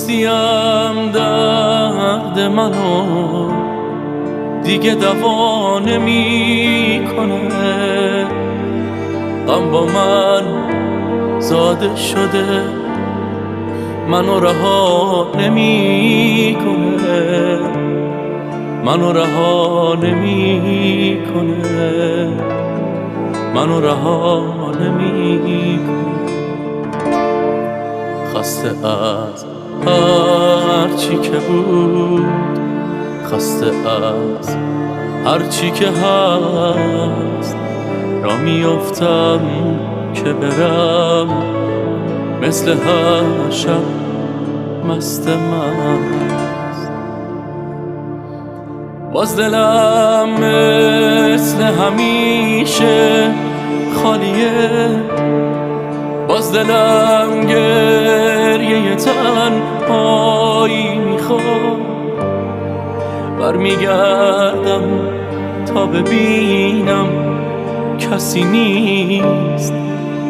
مستیم درد منو دیگه دوا نمی کنه، غم با من زاده شده منو رها نمی کنه، منو رها نمی کنه، منو رها نمی کنه. خسته از هر چی که بود، خسته از هر چی که هست، را میافتم که برم مثل هر شب مست مست. باز دلم مثل همیشه خالیه، باز دلم گریه تنهایی میخواد. برمیگردم تا ببینم کسی نیست،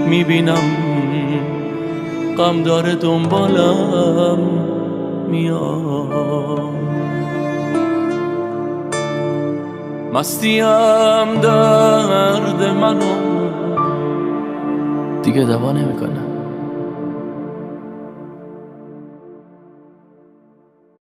میبینم غم داره دنبالم میاد. مستیم درد منو دیگه دوا نمیکنه.